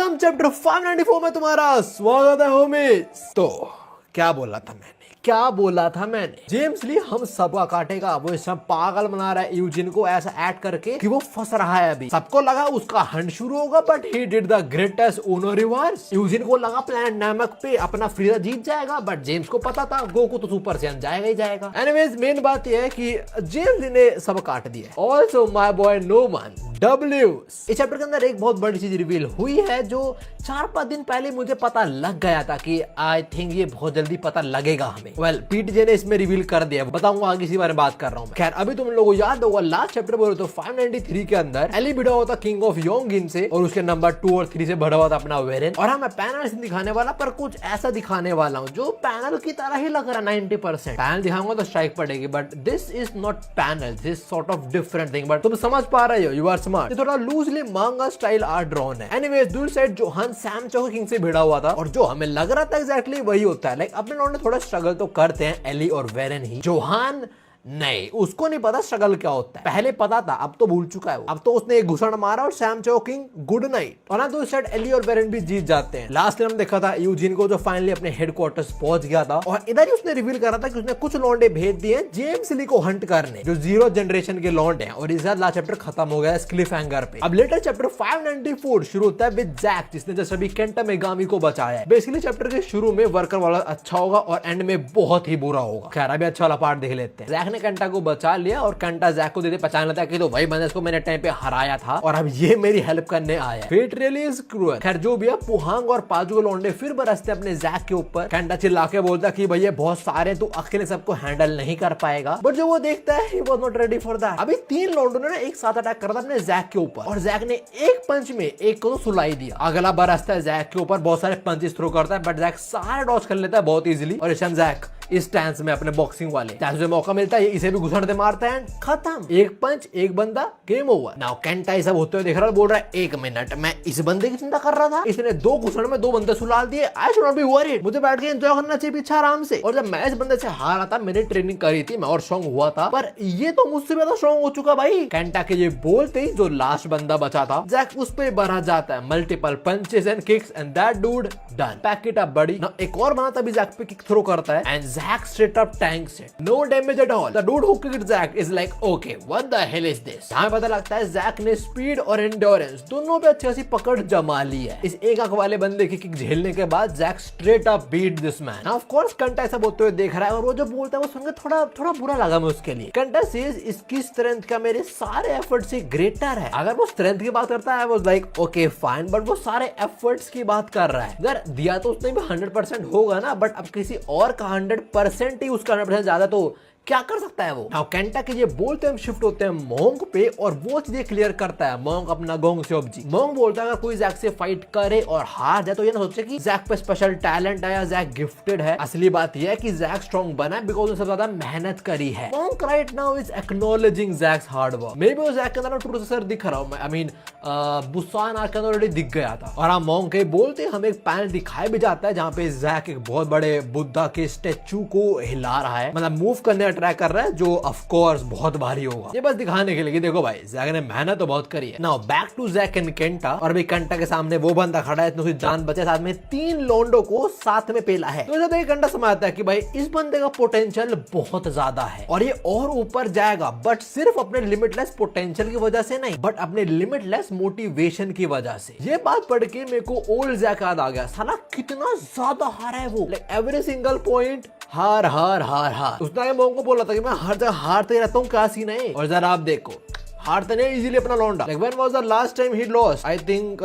Welcome chapter 594 में तुम्हारा स्वागत है होमिस। तो क्या बोला था मैंने जेम्स ली हम सबका काटेगा। वो सब पागल बना रहा है यूजिन को ऐसा ऐड करके कि वो फंस रहा है। अभी सबको लगा उसका हंट शुरू होगा but he did the greatest UNO reverse. Eugene को लगा प्लैनेट नैमक पे अपना फ्रीजा जीत जाएगा बट जेम्स को पता था गोकू तो सुपर सैयन जाएगा ही जाएगा। एनीवेज मेन बात यह है कि जेम्स ली ने सब काट दिया। Also my boy Noman डब्ल्यूज। इस चैप्टर के अंदर एक बहुत बड़ी चीज रिवील हुई है जो 4-5 दिन पहले मुझे पता लग गया था कि आई थिंक ये बहुत जल्दी पता लगेगा हमें। वेल पीटीजे ने इसमें रिवील कर दिया, बताऊंगा आगे इसी बारे में बात कर रहा हूं। खैर अभी तुम लोगों को याद होगा लास्ट चैप्टर बोले तो 593 के अंदर एली भिड़ा हुआ था किंग ऑफ योंगिन से और उसके नंबर 2 और 3 से बढ़ा हुआ था अपना वेरेन। और मैं पैनल से दिखाने वाला पर कुछ ऐसा दिखाने वाला हूँ जो पैनल की तरह ही लग रहा है 90%। पैनल दिखाऊंगा तो स्ट्राइक पड़ेगी but this is not panel, this sort of different thing. But तुम समझ पा रहे हो, यू आर स्मार्ट। ये थोड़ा लूजली मांगा स्टाइल आर्ट ड्रॉन है। एनीवेज दूर साइड जो हन सैम चो किंग से भिड़ा हुआ था और जो हमें लग रहा था एग्जैक्टली वही होता है। लाइक अपने लोगों ने थोड़ा स्ट्रगल तो करते हैं एली और वेरेन ही। जोहान नहीं, उसको नहीं पता स्ट्रगल क्या होता है। पहले पता था, अब तो भूल चुका है वो। अब तो उसने एक घुसड़ मारा और सैम चोकिंग गुड नाइट। और ना तो साइड एली और वेरेन भी जीत जाते हैं। लास्ट टाइम देखा था यूजिन को जो फाइनली अपने हेडक्वार्टर्स पहुंच गया था और इधर ही उसने रिवील करा था कि उसने कुछ लौंडे भेज दिए जेम्स ली को हंट करने जो 0 जनरेशन के लौंडे हैं। और इस लास्ट चैप्टर खत्म हो गया क्लिफ हैंगर पे। अब लेटर चैप्टर 594 शुरू होता है विद जैक जिसने जस्ट अभी केंटा मेगामी को बचाया है। बेसिकली चैप्टर के शुरू में वर्कर वाला अच्छा होगा और एंड में बहुत ही बुरा होगा। खैर अभी अच्छा वाला पार्ट देख लेते हैं। जैक ने केंटा को बचा लिया और कंटा जैक को दे पहचान लेता है कि तो वही बंदा इसको मैंने टाइम पे हराया था और अब ये मेरी हेल्प करने आया। Fate really is cruel. खैर जो भी है पुहांग और पाजू लौंडे फिर बरसते अपने जैक के ऊपर। कंटा चिल्ला के बोलता कि भैया बहुत सारे तू अकेले सबको हैंडल नहीं कर पाएगा। बट जो वो देखता है he was not ready for that. अभी 3 लौंडों ने एक साथ अटैक करा था अपने जैक के ऊपर और जैक ने एक पंच में एक को तो सुलाई दिया। अगला बरसता है जैक के ऊपर, बहुत सारे पंचेस थ्रो करता है बट जैक सारे डॉज कर लेता है बहुत इजीली। और ईशान जैक इस स्टैंस में अपने बॉक्सिंग वाले जैसे मौका मिलता है इसे भी घुसड़ते मारता है। खत्म, एक पंच एक बंदा, गेम ओवर। नाउ केंटा सब होते हुए देख रहा है, बोल रहा है 1 मिनट मैं इस बंदे की चिंता कर रहा था, इसने 2 घुसड़ में 2 बंदे सुलाल दिए। I should not be worried, मुझे बैठ के एंजॉय करना चाहिए पीछे आराम से। और जब मैं इस बंदे से हारा था, मैंने ट्रेनिंग करी थी, मैं और स्ट्रॉन्ग हुआ था पर ये तो मुझसे ज्यादा स्ट्रॉन्ग हो चुका भाई। केंटा के ये बोलते ही जो लास्ट बंदा बचा था जैक उस पे बढ़ा जाता है। Multiple punches and kicks and that dude done. Pack it up बड़ी। नाउ एक और बंदा तभी जैक पे किक थ्रो करता है and Jack straight up tanks it, no damage at all. The dude who kicked Jack is like okay what the hell is this. यहां पता लगता है जैक ने स्पीड और एंड्योरेंस दोनों पे अच्छी खासी पकड़ जमा ली है। इस एक आंख वाले बंदे की किक झेलने के बाद Jack straight up beat this man. Of course कंटा ऐसा बोलते हुए देख रहा है और वो जो बोलता है वो सुनकर थोड़ा बुरा लगा मैं उसके लिए। कंटा सेज इसकी स्ट्रेंथ का मेरे सारे एफर्ट से ग्रेटर है। अगर वो स्ट्रेंथ की बात करता है वो लाइक ओके फाइन, बट वो सारे एफर्ट्स की बात कर रहा है। अगर दिया तो उसने भी 100% होगा ना, बट अब किसी और का 100% ही उसका 100% ज्यादा तो क्या कर सकता है वो। नाउ केंटा के ये बोलते हम शिफ्ट होते हैं मोंग पे और वो चीजें क्लियर करता है मोंग अपना गोंग शॉबजी। मोंग बोलता है अगर कोई जैक से फाइट करे और हार जाए तो ये ना सोचे कि जैक पे स्पेशल टैलेंट है या जैक गिफ्टेड है। असली बात यह है कि जैक स्ट्रॉन्ग बना है बिकॉज उसने सबसे ज्यादा मेहनत करी है। Mong right now is acknowledging Jack's hard work. Maybe वो जैक के अंदर ट्रू सर दिख रहा हूं। आई मीन बुसान आर्क के अंदर ऑलरेडी दिख गया था। और मोंग के बोलते हमें एक पैनल दिखाया भी जाता है जहां पे जैक एक बहुत बड़े बुद्धा के स्टेचू को हिला रहा है, मतलब मूव करने ट्राई कर रहा है जो ऑफ कोर्स बहुत भारी होगा। ये बस दिखाने के लिए देखो भाई जैक ने मेहनत तो बहुत करी है। Now back to Jack and Kenta. और अभी केंटा के सामने वो बंदा खड़ा है, इतनी जान बचे, साथ में 3 लोंडो को साथ में पेला है। तो जब केंटा समझता है कि भाई इस बंदे का पोटेंशियल बहुत ज्यादा है और ये और ऊपर जाएगा, बट सिर्फ अपने लिमिटलेस पोटेंशियल की वजह से नहीं बट अपने लिमिटलेस मोटिवेशन की वजह से। ये बात पढ़ के मेरे को ओल्ड जैक याद आ गया। साला कितना ज्यादा हारा है वो, लाइक एवरी सिंगल पॉइंट हार हार हार हार। उसने मोंग को बोला था कि मैं हर जगह हारते रहता हूँ, क्या सीन है। और जरा आप देखो हारते नहीं इजीली अपना लौंडा। Like when was the last time he lost? I think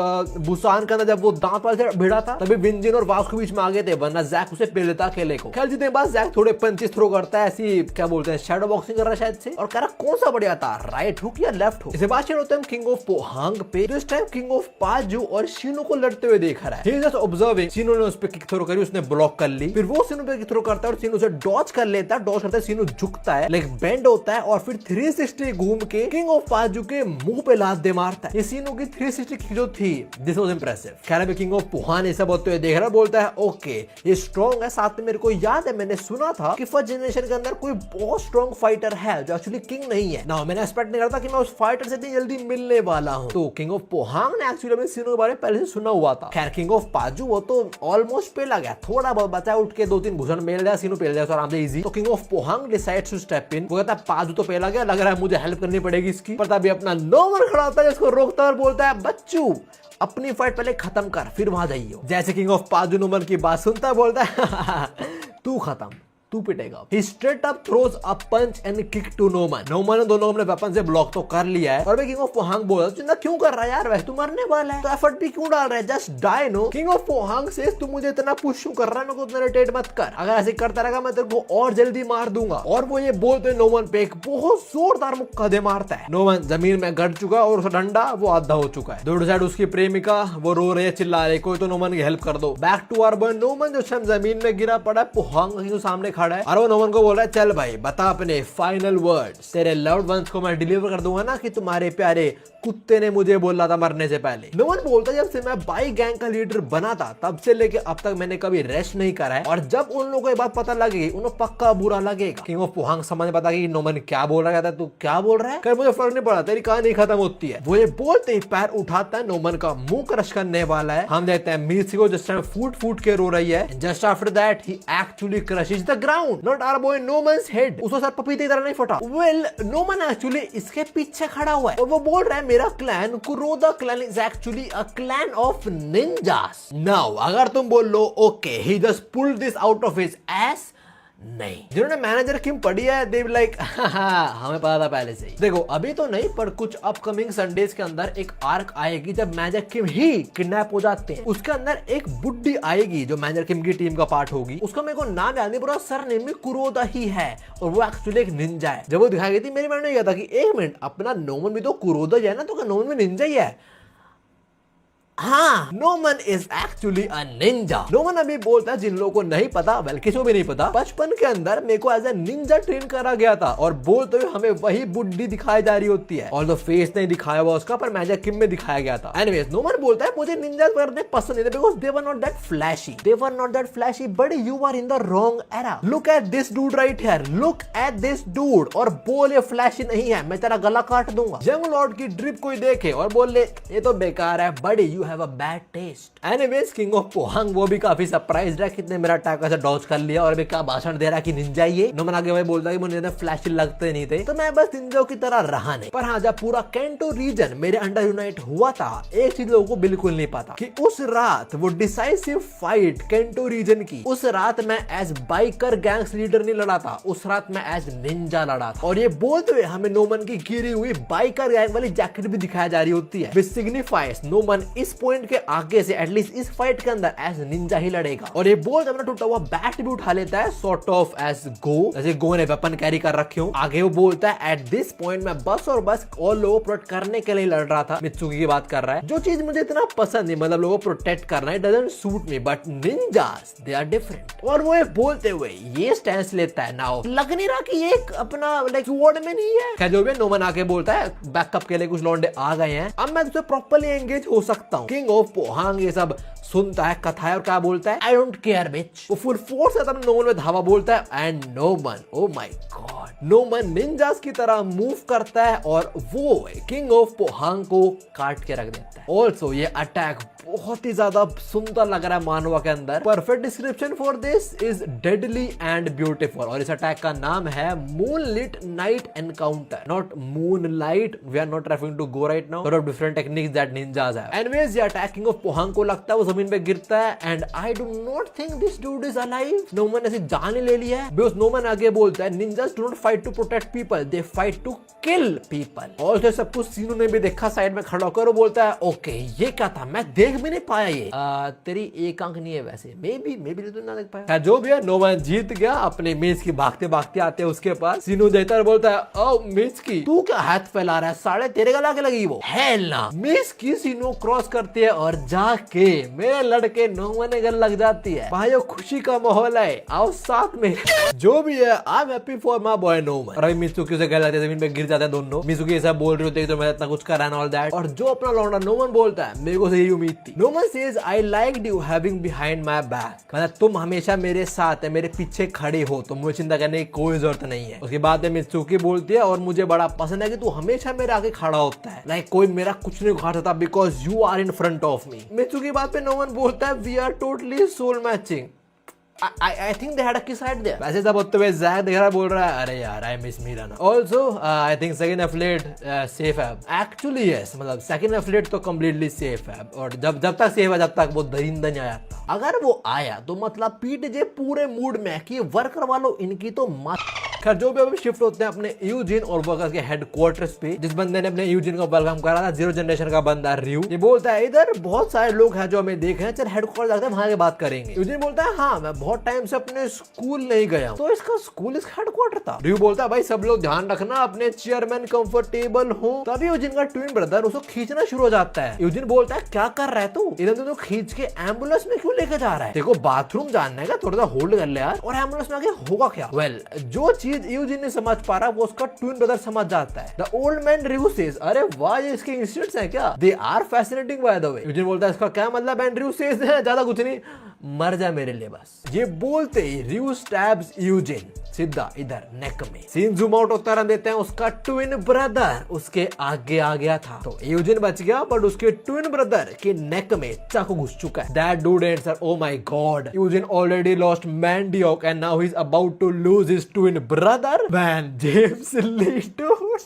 Busan का जब वो दांत वाले से भिड़ा था तभी विंजिन और वास के बीच में आगे थे, वरना जैक उसे पेल लेता अकेले को। खेल जीतने के बाद जैक थोड़े पंचेस थ्रो करता है, ऐसी क्या बोलते हैं शैडो बॉक्सिंग कर रहा है शायद से, और कह रहा कौन सा बढ़िया था, राइट हुक या लेफ्ट हुक। इसे बात शेयर होते हैं किंग ऑफ पोहांग पे। दिस टाइम किंग ऑफ पाजू और शिनो को लड़ते हुए देख रहा है। He is just observing। Shino ने उस पे किक थ्रो करी, उसने ब्लॉक कर ली, फिर वो शिनो पे किक थ्रो करता है और शिनो उसे डॉज कर लेता है। डॉज करता है, शिनो झुकता है, लाइक बेंड होता है और फिर 360 घूम के किंग ऑफ पाजू के मुंह पे लात दे मारता है। सीनू की 360 किक जो थी, दिस वाज इंप्रेसिव। खैर अभी किंग ऑफ पोहांग ये सब होते हुए देख रहा, बोलता है ओके ये स्ट्रॉन्ग है, साथ में मेरे को याद है मैंने सुना था कि फर्स्ट जनरेशन के अंदर कोई बहुत स्ट्रॉन्ग फाइटर है जो एक्चुअली किंग नहीं है ना। मैंने एक्सपेक्ट नहीं करता कि मैं उस फाइटर से इतनी जल्दी मिलने वाला हूँ। तो किंग ऑफ पोहांग ने एक्चुअली सीनू के बारे में पहले से सुना हुआ था। खैर किंग ऑफ पाजू वो तो ऑलमोस्ट पेला गया, थोड़ा बहुत बचा, उठ के 2-3 भूषण मेल दिया, सीनू पेल दिया तो आराम से इजी। तो king of Pohang decides to step in. वो कहता है पाजू तो पेला गया, लग रहा है मुझे हेल्प करनी पड़ेगी इसकी। पर तभी अपना नोमन खड़ा होता है जिसको रोकता है और बोलता है बच्चू अपनी फाइट पहले खत्म कर फिर वहां जाइयो। जैसे किंग ऑफ पाजू नोमन की बात सुनता है, बोलता है तू खत्म, तू पिटेगा। He straight up throws a punch and kick to Noman. Noman ने दोनों अपने वेपन से ब्लॉक तो कर लिया है और मैं किंग ऑफ पोहांग बोल रहा चिंता क्यों कर रहा है यार, वैसे तू मरने वाला है तो एफर्ट भी क्यों डाल रहा है, just die no. King of Pohang से तू मुझे इतना पुश क्यों कर रहा है, मेरे को उतना इरिटेट मत कर, अगर ऐसे करता रहेगा मैं तेरे को और जल्दी मार दूंगा। और वो ये बोलते नोमन पे एक बहुत जोरदार मुक्का दे मारता है। नोमन जमीन में गड़ चुका और उसका डंडा वो आधा हो चुका है। दूसरी साइड उसकी प्रेमिका वो रो रही है, चिल्ला रही, कोई तो नोमन की हेल्प कर दो। Back to our boy Noman जो शायद जमीन में गिरा पड़ा है, पोहांग के सामने खड़ा है और वो नोमन को बोल रहा है चल भाई बता अपने फाइनल वर्ड्स, तेरे लव्ड वंस को मैं डिलीवर कर दूंगा ना कि तुम्हारे प्यारे कुत्ते ने मुझे बोला था मरने से पहले। नोमन बोलता जब से मैं बाई गैंग का लीडर बना था तब से लेके अब तक मैंने कभी रेस्ट नहीं करा है और जब उन लोगों को ये बात पता लगेगी उन्हें पक्का बुरा लगेगा। किंग ऑफ पोहांग समझ पता कि नोमन क्या बोल रहा है, तू क्या बोल रहा है, कर मुझे फर्क नहीं पड़ा, तेरी कहानी खत्म होती है। वो ये बोलते ही पैर उठाता है, नोमन का मुंह क्रश करने वाला है। हम देखते हैं मीसी को जिस टाइम फूट फूट के रो रही है। Just after that he actually crushes the ground, not our boy Noman's head. उसको सर पपीते की तरह नहीं फटा। वेल नोमन एक्चुअली इसके पीछे खड़ा हुआ है और वो बोल रहा है मेरा clan Kuroda clan is actually a clan of ninjas. Now अगर तुम बोल लो okay he just pulled this out of his ass, नहीं, जिन्होंने मैनेजर किम पढ़ी है दे लाइक हमें पता था पहले से ही। देखो अभी तो नहीं पर कुछ अपकमिंग संडेज के अंदर एक आर्क आएगी जब मैनेजर किम ही किडनैप हो जाते हैं। उसके अंदर एक बुड्ढी आएगी जो मैनेजर किम की टीम का पार्ट होगी। उसका मेरे को नाम याद नहीं, पूरा सर नेम में कुरोदा ही है और वो एक्चुअली एक निंजा है। जब वो दिखाई गई थी मेरे मन में यह था कि एक मिनट अपना नोमन भी तो कुरोदा है ना, तो क्या नोमन भी निंजा ही है? हाँ, Noman is actually a Ninja. Noman अभी बोलता है जिन लोगों को नहीं पता, वेल किसी को भी नहीं पता, बचपन के अंदर मेरे को एज ए निंजा ट्रेन करा गया था और बोलते हुए हमें वही बुड्ढी दिखाई जा रही होती है और फेस नहीं दिखाया हुआ उसका पर मैजिक किम में दिखाया गया था। एनीवेज नोमन बोलता है मुझे निंजा करने पसंद नहीं थे because they were not that flashy, they were not that flashy, but you are in the wrong era. Look at this dude right here, look at this dude, और बोल ये फ्लैशी नहीं है, मैं तेरा गला काट दूंगा। जंग लॉर्ड की ड्रिप कोई देखे और बोल ले ये तो बेकार है, बड़ी you have a bad taste. Anyways king of Pohang वो भी काफी सरप्राइज्ड है कितने मेरा अटैक ऐसे डॉज कर लिया और अभी क्या भाषण दे रहा है कि निंजा ये। नोमन आगे भाई बोलता है कि मुझे फ्लैशी लगते नहीं थे तो मैं बस निंजा की तरह रहा नहीं। पर हाँ जब पूरा कैंटो रीजन मेरे अंडर यूनाइट हुआ था एक चीज लोगों को बिल्कुल नहीं पता कि उस रात वो डिसाइसिव फाइट कैंटो रीजन की, उस रात मैं एज बाइकर गैंग्स लीडर नहीं लड़ा था, उस रात मैं एज निंजा लड़ा था। और ये बोलते हुए हमें नोमन की गिरी हुई बाइकर गैंग वाली जैकेट भी दिखाई जा रही होती है, which signifies नोमन इस पॉइंट के आगे से एटलीस्ट इस फाइट के अंदर एज निंजा ही लड़ेगा। और ये बोल अपना टूटा हुआ बैट भी उठा लेता है सॉर्ट ऑफ एज गो, जैसे गो ने वेपन कैरी कर रखे हो। आगे वो बोलता है एट दिस पॉइंट मैं बस और बस और लोगों को प्रोटेक्ट करने के लिए लड़ रहा था। मित्सुकी की बात कर रहा है, जो चीज मुझे इतना पसंद नहीं, मतलब लोगों को प्रोटेक्ट करना it doesn't suit me, but ninjas they are different. और वो बोलते हुए ये स्टैंस लेता है, नाउ लग नहीं रहा कि ये अपना लाइक स्वॉर्ड में नहीं है। खैर जो भी नोमन आके बोलता है बैकअप के लिए कुछ लौंडे आ गए हैं, अब मैं तुझसे प्रॉपर्ली एंगेज हो सकता हूँ। किंग ऑफ पोहांग ये सब सुनता है कथा और क्या बोलता है, आई डोंट केयर बिच। वो फुल फोर्स से अपने नोमन में धावा बोलता है and Noman, O my God, Noman ninjas की तरह मूव करता है और वो किंग ऑफ पोहांग को काट के रख देता है। ऑल्सो ये अटैक बहुत ही ज्यादा सुंदर लग रहा है मानवा के अंदर। Perfect description for this is deadly and beautiful. और इस अटैक का नाम है moonlit night encounter, not moonlight, we are not referring to go right now, of different techniques that ninjas have. Anyways ये अटैकिंग ऑफ पोहांग को लगता है वो जमीन पे गिरता है and I do not think this dude is alive. Noman ऐसी जान ले लिया है बिकॉज़ नोमन आगे बोलता है ninjas do not fight to protect people, they fight to kill people. और सब कुछ सीनू ने भी देखा साइड में खड़ा होकर, वो बोलता है ओके ये क्या था, मैं देख भी नहीं पाया ये। तेरी एक आंख नहीं है वैसे, मे बी तो ना देख पाया। जो भी है नोमन जीत गया। अपने मेज की भागते भागते आते हैं उसके पास। सीनू देता है बोलता है ओ मेज की तू क्या हाथ फैला रहा है, साले तेरे गला के लगी वो है ना। मेज की सीनू क्रॉस करते हैं और जाके मेरे लड़के नोमन ने गल लग जाती है। भाई खुशी का माहौल है, आओ साथ में। जो भी है, I am happy for my boy Noman. और अभी मित्सुकी से गल लगती है, जमीन पे गिर जाते हैं दोनों। मित्सुकी ऐसा बोल रही होती है तो मैं इतना कुछ करा ऑल दैट। और जो अपना लौंडा नोमन बोलता है, मेरे को यही उम्मीद थी। Noman says I liked you having behind my back, मतलब तुम हमेशा मेरे साथ है, मेरे पीछे खड़े हो, तो मुझे चिंता करने की कोई जरूरत नहीं है। उसके बाद में मित्सुकी बोलती है, और मुझे बड़ा पसंद है कि तू हमेशा मेरे आगे खड़ा होता है, लाइक कोई मेरा कुछ नहीं उखाड़ सकता, because you are in front of me. Mitsuki की बात पे नोमन बोलता है, we are totally soul matching. I think they had a kiss right there. वैसे सब होते हुए जैक देख रहा बोल रहा है, अरे यार I miss Mirana. Also I think second affiliate safe है. Actually yes, मतलब second affiliate तो completely safe है, और जब तक safe है, जब तक वो दरिंदा नहीं आया। अगर वो आया तो मतलब पीटीजे पूरे मूड में कि वर्कर वालों इनकी तो मत। खैर जो भी अभी शिफ्ट होते हैं अपने यूजिन और वर्कर्स के हेडक्वार्टर्स पे। जिस बंदे ने अपने यूजिन को वेलकम करा था, जीरो जनरेशन का बंदा रियू, ये बोलता है इधर बहुत सारे लोग हैं जो हमें देखे हैं, चल हेडक्वार्टर जाते हैं, वहां की बात करेंगे। यूजिन बोलता है हाँ मैं बहुत टाइम से अपने स्कूल नहीं गया, तो इसका स्कूल इसका हेडक्वार्टर था। रियू बोलता है भाई सब लोग ध्यान रखना, अपने चेयरमैन कंफर्टेबल हो। तभी यूजिन का ट्विन ब्रदर उसको खींचना शुरू हो जाता है। यूजिन बोलता है क्या कर रहा है तू, इधर तो खींच के एम्बुलेंस में क्यों लेके जा रहा है, देखो बाथरूम जानना है, थोड़ा सा होल्ड कर ले यार, और एम्बुलेंस में आगे होगा क्या। वेल जो चीज यूजिन ने समझ पा रहा वो उसका ट्विन ब्रदर समझ जाता है। The old man Ryu says, अरे वाह ये इसके इंस्टीट्यूट्स हैं क्या, they are fascinating by the way. Eugene बोलता है इसका क्या मतलब, एंड रियू सेज ज्यादा कुछ नहीं, मर जा मेरे लिए बस। ये बोलते ही रियू स्टैब्स यूजिन सीधा इधर नेक में। सीन जूम आउट होता रह देते हैं, उसका ट्विन ब्रदर उसके आगे आ गया था, तो यूजिन बच गया, बट उसके ट्विन ब्रदर के नेक में चाकू घुस चुका है। That dude answer, oh my god, Eugene already lost Mandeok and now he is about to lose his twin brother. Man James Lee dude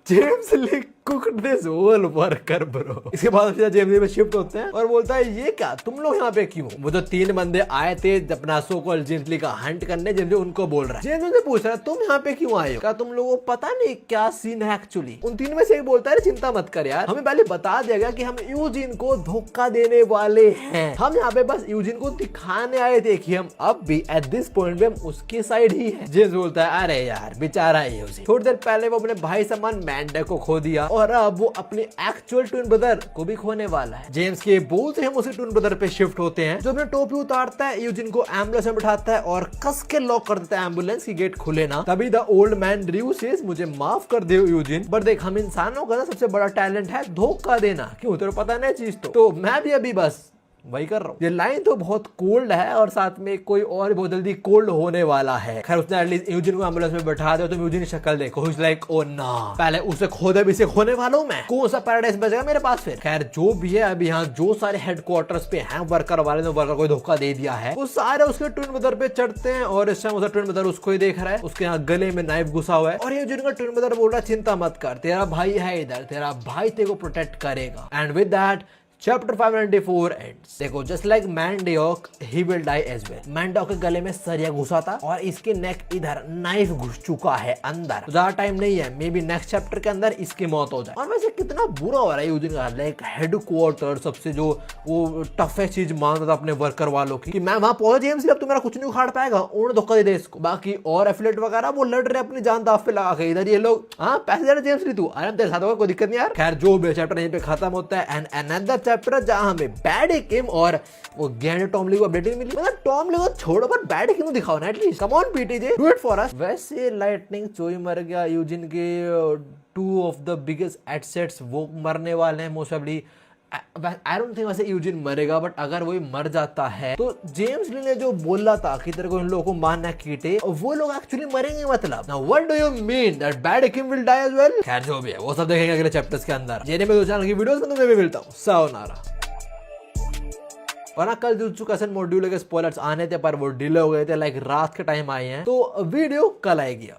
James Lee cooked this whole worker bro. इसके बाद James ली में shift होते हैं और बोलता है ये क्या तुम लोग यहाँ पे क्यों। वो जो 3 बंदे आए थे अपना सो कॉल्ड जेम्स ली का हंट करने, जेम्स ली उनको बोल रहा है। जेम्स ली पूछ रहा है तुम यहाँ पे क्यों आए हो, क्या तुम लोगों को पता नहीं क्या सीन है एक्चुअली। उन 3 में से एक बोलता है चिंता मत कर यार, हमें पहले बता दिया गया कि हम यूजिन को धोखा देने वाले हैं, हम यहाँ पे बस यूजिन को दिखाने आए थे कि हम अब भी एट दिस पॉइंट पे हम उसकी साइड ही है। जेम्स बोलता है अरे यार बेचारा यूजिन, थोड़ी देर पहले वो अपने भाई समान मैंडे को खो दिया और अब वो अपने एक्चुअल ट्विन ब्रदर को भी खोने वाला है। जेम्स के बोलते हम उसी ट्विन ब्रदर पे शिफ्ट होते हैं, जो अपने टोपी उतारता है, यूजिन को एम्बुलेंस में बिठाता है और कस के लॉक कर देता है एम्बुलेंस की गेट खुले ना। तभी the old man Ryu says मुझे माफ कर दे यूजिन, बट देख हम इंसानों का ना सबसे बड़ा टैलेंट है धोखा देना, क्यों तेरे पता नहीं चीज तो मैं भी अभी बस वही कर रहा हूँ। ये लाइन तो बहुत कोल्ड है और साथ में कोई और बहुत जल्दी कोल्ड होने वाला है। खैर उसने एटलीस्ट यूजिन को एम्बुलेंस में बैठा दे, तो यूजिन की शक्ल देखो, इज लाइक ओ ना, पहले उसे खोदे भी से खोने वाला हूं मैं, कौन सा पैराडाइज बचेगा मेरे पास फिर। खैर जो भी है अभी यहाँ जो सारे हेडक्वार्टर्स पे हैं वर्कर वाले ने वर्कर को धोखा दे दिया है, वो सारे उसके ट्विन ब्रदर पे चढ़ते हैं और इस टाइम उसका ट्विन ब्रदर उसको ही देख रहा है, उसके यहाँ गले में नाइफ घुसा हुआ है और यूजिन का ट्विन ब्रदर बोल रहा है चिंता मत कर, तेरा भाई है इधर, तेरा भाई तेरे को प्रोटेक्ट करेगा। And with that Chapter 594 ends. देखो just like Mandeok he will die as well. Mandeok के गले में सरिया घुसा था और इसके नेक इधर नाइफ घुस चुका है अंदर, तो ज्यादा टाइम नहीं है, मे बी नेक्स्ट चैप्टर के अंदर इसकी मौत हो जाए। और वैसे कितना बुरा हो रहा है यूजिन का, लाइक हेडक्वार्टर सबसे जो वो टफेस्ट चीज मानता था अपने वर्कर वालों की कि मैं वहां पहुंच जेम्स ली, अब तो मेरा कुछ नहीं उखाड़ पाएगा, उन्होंने धोखा दे दिया इसको। बाकी और एफिलेट वगैरह वो लड़ रहे अपनी जान दाव पे लगा के, इधर ये लोग हाँ पैसे दे रहे जेम्स ली, तू अरे तेरे साथ होगा कोई दिक्कत नहीं यार। खैर जो भी चैप्टर यहीं पे खत्म होता है एंड अनदर चैप्टर जहां हमें बैड किम और वो गैंड टॉम ली को अपडेट मिली, मतलब टॉम ली को छोड़ो पर बैड किम दिखाओ ना at least, come on PTJ do it for us. वैसे लाइटनिंग चोई मर गया, यूजिन के 2 ऑफ द बिगेस्ट एसेट्स वो मरने वाले हैं most probably. I don't think वैसे यूजिन मरेगा, बट अगर वो मर जाता है तो जेम्स ली ने जो बोला था कि तेरे को इन लोगों को मारना कीटे, वो लोग एक्चुअली मरेंगे मतलब। Now what do you mean that bad Kim will die as well. खैर जो भी है वो सब देखेंगे अगले चैप्टर्स के अंदर। जेने में 2 चैनल की वीडियोस में तुम्हें भी मिलता हूं, सायोनारा। और ना कल जुजुत्सु काइसेन मॉड्यूल के स्पॉयलर्स आने थे पर वो डिले हो गए थे, लाइक रात के टाइम आए हैं, तो वीडियो कल आएगी।